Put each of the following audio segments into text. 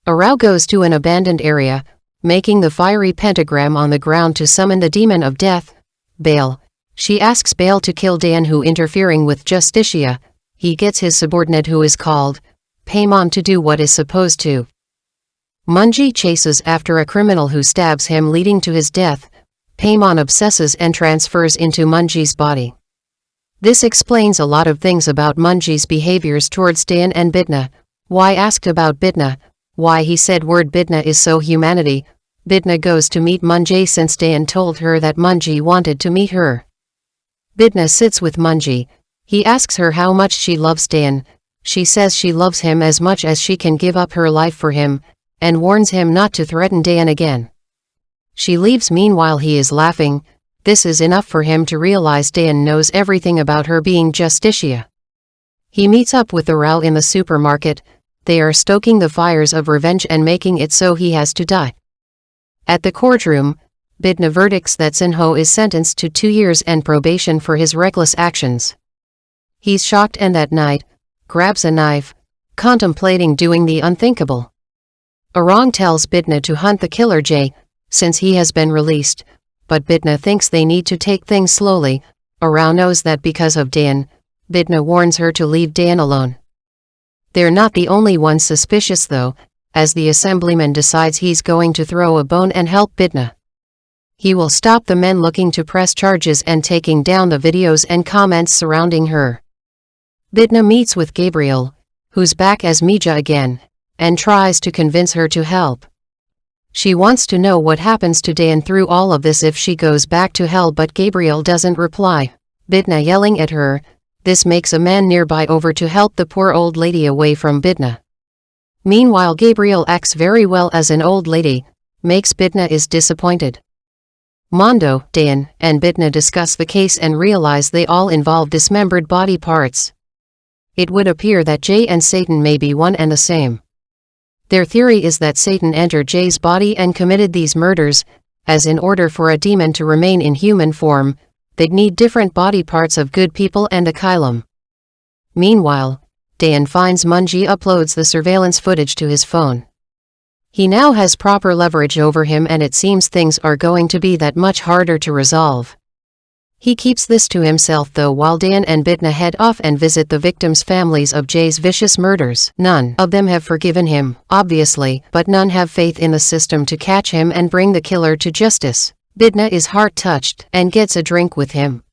Arao goes to an abandoned area, making the fiery pentagram on the ground to summon the demon of death, Baal. She asks Baal to kill Dan, who interfering with Justicia. He gets his subordinate, who is called Paimon, to do what is supposed to. Munji chases after a criminal who stabs him, leading to his death. Paimon obsesses and transfers into Munji's body. This explains a lot of things about Munji's behaviors towards Dan and Bidna. Why asked about Bidna, why he said word Bidna is so humanity. Bidna goes to meet Munji since Dan told her that Munji wanted to meet her. Bidna sits with Munji. He asks her how much she loves Dan. She says she loves him as much as she can give up her life for him, and warns him not to threaten Dan again. She leaves. Meanwhile, he is laughing. This is enough for him to realize Dan knows everything about her being Justicia. He meets up with Arao in the supermarket. They are stoking the fires of revenge and making it so he has to die. At the courtroom, Bidna verdicts that Sinho is sentenced to 2 years and probation for his reckless actions. He's shocked and that night grabs a knife, contemplating doing the unthinkable. Arang tells Bidna to hunt the killer Jay, since he has been released, but Bidna thinks they need to take things slowly. Arang knows that because of Dan. Bidna warns her to leave Dan alone. They're not the only ones suspicious though, as the assemblyman decides he's going to throw a bone and help Bidna. He will stop the men looking to press charges and taking down the videos and comments surrounding her. Bidna meets with Gabriel, who's back as Mija again, and tries to convince her to help. She wants to know what happens to Dan through all of this if she goes back to hell, but Gabriel doesn't reply. Bidna yelling at her. This makes a man nearby over to help the poor old lady away from Bidna. Meanwhile, Gabriel acts very well as an old lady, makes Bidna is disappointed. Mondo, Dan, and Bidna discuss the case and realize they all involve dismembered body parts. It would appear that Jay and Satan may be one and the same. Their theory is that Satan entered Jay's body and committed these murders, as in order for a demon to remain in human form, they'd need different body parts of good people and a kylum. Meanwhile, Dan finds Munji uploads the surveillance footage to his phone. He now has proper leverage over him, and it seems things are going to be that much harder to resolve. He keeps this to himself though, while Dan and Bidna head off and visit the victims' families of Jay's vicious murders. None of them have forgiven him, obviously, but none have faith in the system to catch him and bring the killer to justice. Bidna is heart-touched and gets a drink with him.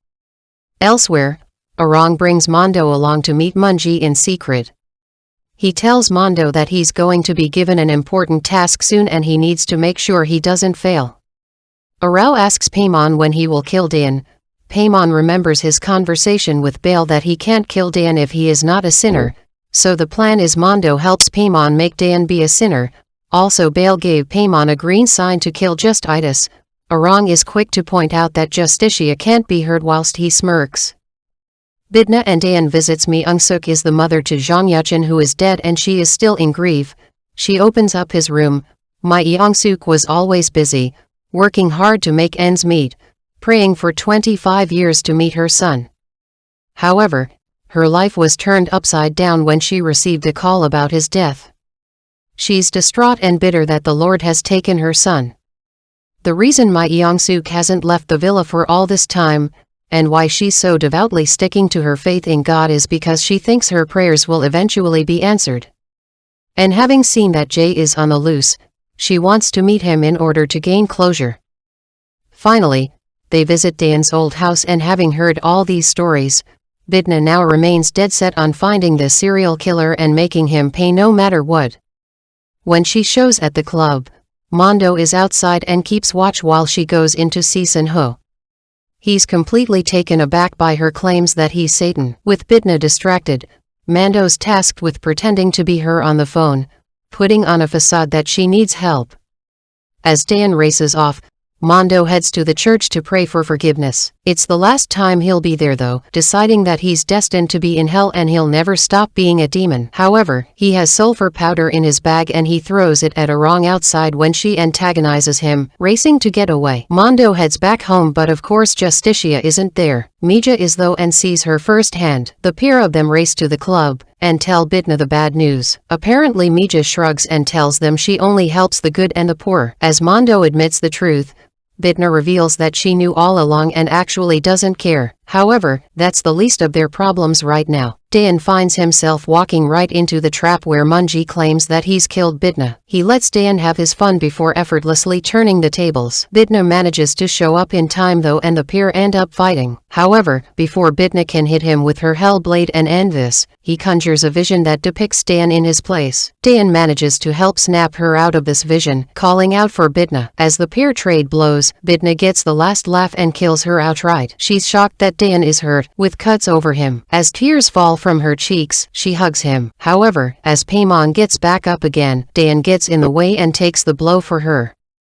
Elsewhere, Arang brings Mondo along to meet Munji in secret. He tells Mondo that he's going to be given an important task soon and he needs to make sure he doesn't fail. Arao asks Paimon when he will kill Dan. Paimon remembers his conversation with Baal that he can't kill Dan if he is not a sinner, so the plan is Mondo helps Paimon make Dan be a sinner. Also, Baal gave Paimon a green sign to kill Justice. Arang is quick to point out that Justicia can't be heard whilst he smirks. Bidna and Dan visits Myung-suk is the mother to Jang Yuchin, who is dead and she is still in grief. She opens up his room. Myung-suk was always busy, working hard to make ends meet, praying for 25 years to meet her son. However, her life was turned upside down when she received a call about his death. She's distraught and bitter that the Lord has taken her son. The reason Myung-suk hasn't left the villa for all this time, and why she's so devoutly sticking to her faith in God, is because she thinks her prayers will eventually be answered. And having seen that Jay is on the loose, she wants to meet him in order to gain closure. Finally, they visit Dan's old house, and having heard all these stories, Bidna now remains dead set on finding the serial killer and making him pay no matter what. When she shows at the club, Mondo is outside and keeps watch while she goes in to see Sinho. He's completely taken aback by her claims that he's Satan. With Bidna distracted, Mando's tasked with pretending to be her on the phone, putting on a facade that she needs help. As Dan races off, Mondo heads to the church to pray for forgiveness. It's the last time he'll be there though, deciding that he's destined to be in hell and he'll never stop being a demon. However, he has sulfur powder in his bag and he throws it at a wrong outside when she antagonizes him, racing to get away. Mondo heads back home, but of course Justicia isn't there. Mija is though and sees her firsthand. The pair of them race to the club and tell Bitna the bad news. Apparently Mija shrugs and tells them she only helps the good and the poor. As Mondo admits the truth, Bitna reveals that she knew all along and actually doesn't care. However, that's the least of their problems right now. Dayan finds himself walking right into the trap where Munji claims that he's killed Bitna. He lets Dayan have his fun before effortlessly turning the tables. Bitna manages to show up in time though and the pair end up fighting. However, before Bitna can hit him with her hell blade and end this, he conjures a vision that depicts Dayan in his place. Dayan manages to help snap her out of this vision, calling out for Bitna. As the pair trade blows, Bitna gets the last laugh and kills her outright. She's shocked that Dayan is hurt, with cuts over him. As tears fall from her cheeks, she hugs him. However, as Paimon gets back up again, Dayan gets in the way and takes the blow for her.